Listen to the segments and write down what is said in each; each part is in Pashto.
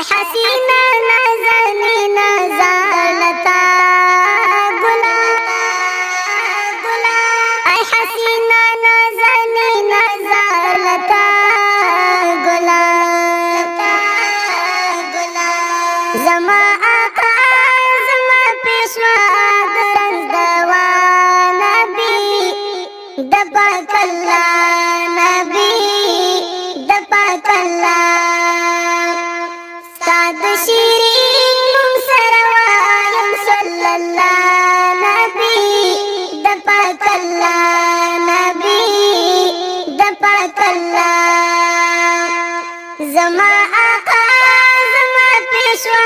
حسینہ نازنین زالتا گلا اے حسینہ نازنین زالتا گلا زما آقا زما پیشوا درنز دوا نبی دپاک اللہ نبی دپاک اللہ ساد شیرین نم سروایم صلی اللہ نبی دپاک اللہ نبی دپاک اللہ زما آقا زما پیشوا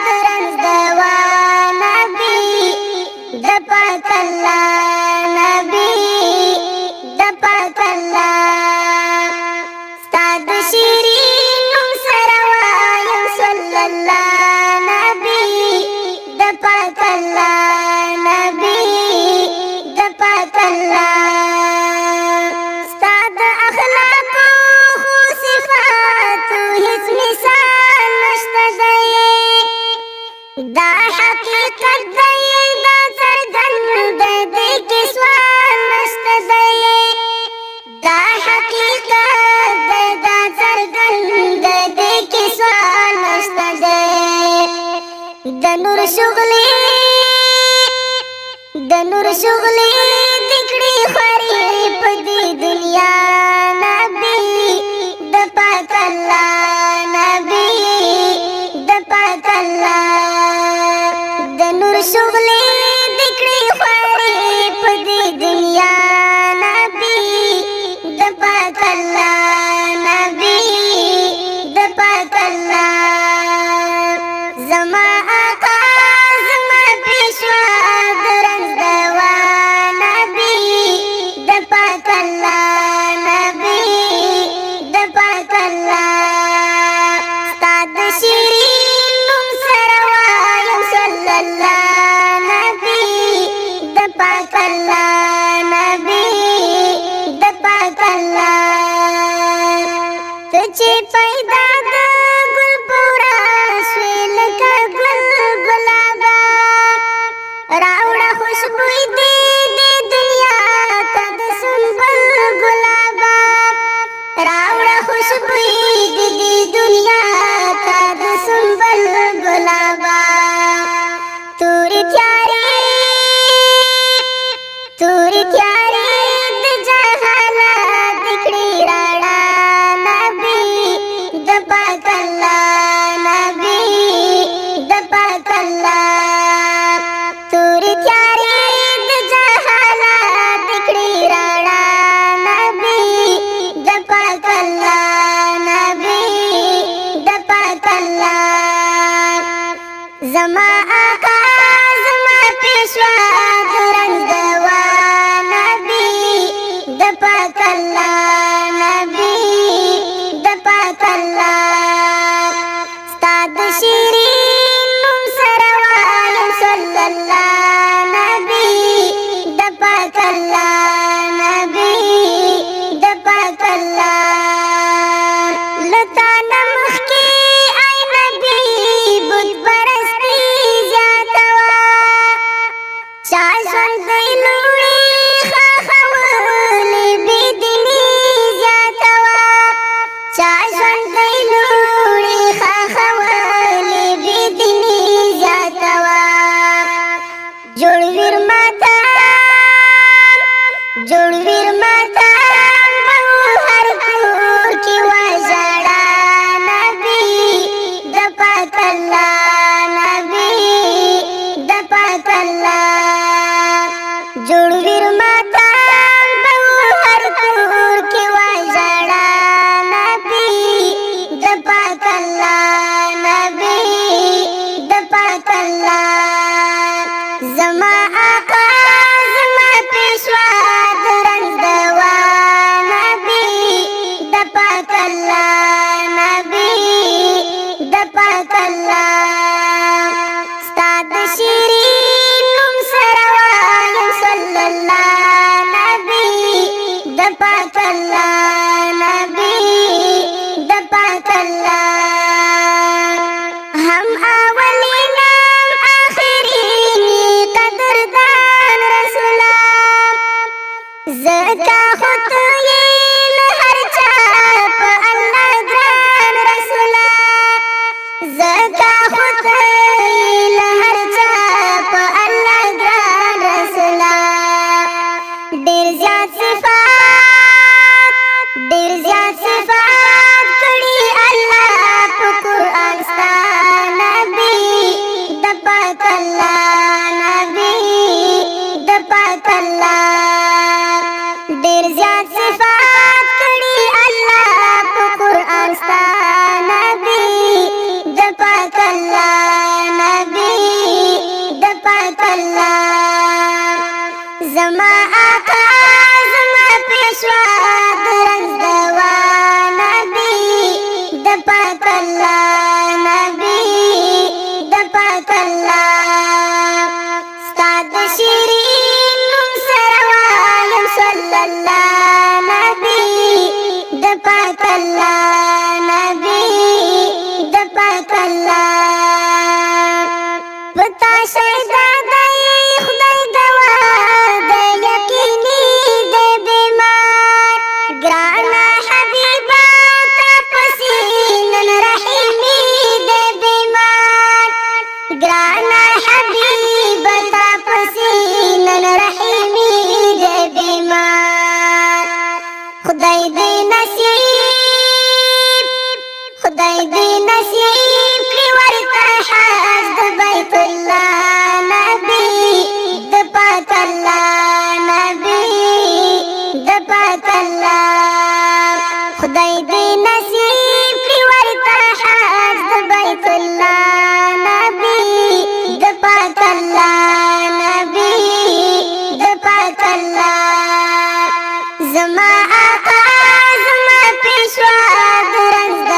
درنز دوا نبی دپاک اللہ نبی دپاک اللہ ستاد شیرین نم سروایم صلی اللہ نبی دپاک اللہ نبی دپاک اللہ ستاد اخلاقو خو صفاتو هیڅ مثال نشته دی دا حقیقت دی دا څرګند دی کې سوال نشته دی دا حقیقت دی دا څرګند دی کې سوال نشته دی د نور شغلې دکړي خوري په دې دنیا نبی د پاک الله نبی د پاک الله د نور شغلې دکړي خوري په دې دنیا نبی د پاک الله نبی د پاک الله زما آقا زما پیشوا درنز دوا نبی د پاک الله نبی د پاک الله ستاد شیرین نم سروایم صلی الله نبی د پاک الله نبی د پاک الله ته چې پیدا د ګل پورا شوې لکه ګل ګلابا راوړه خوشبوی دې دنیا ته د سنبل ګلابا راوړه خوشبوی دې دنیا ته د سنبل ګلابا تورې تیارې د جهالت دکړي راڼا نبی د پاک الله نبی د پاک الله تورې تیارې د جهالت دکړي راڼا نبی د پاک الله نبی د پاک الله زما آقا زما پیشوا درنز دوا نبی د پاک الله نبی د پاک الله ستاد شیرین نم سروایم صلی الله نبی د پاک الله نبی د پاک الله لتا نمخکی ای نبی بت پرستی زیاتوا چا ژوندی لوړي خاخولي بېدیني زیاتوا چا ژوندی لوړي خاخولي بېدیني زیاتوا جوړ ویر ماته بهو هر کور کې وژړا نبی د پاک الله نبی د پاک الله جوړ ویر ماته بهو هر کور کې وژړا نبی د پاک الله نبی د پاک الله زما آقا زما پیشوا درنز دوا نبی د پاک الله نبی د پاک الله ستاد شیرین نم سروایم صلی الله نبی د پاک الله نبی د پاک الله پاک الله پتا شیدا دی خدای دوا دی یقینی دی بیمار گرانا حبیبا تا پسینن رحیمی دی بیمار گرانا حبیبا تا پسینن رحیمی دی بیمار خدای دی نصیب خدای دی نصیب کی ورتا حاج د بیت الله نبی د پاک الله نبی د پاک الله خدای دی نصیب کی ورتا حاج د بیت الله نبی د پاک الله نبی د پاک الله زما آقا زما پیشوا درنده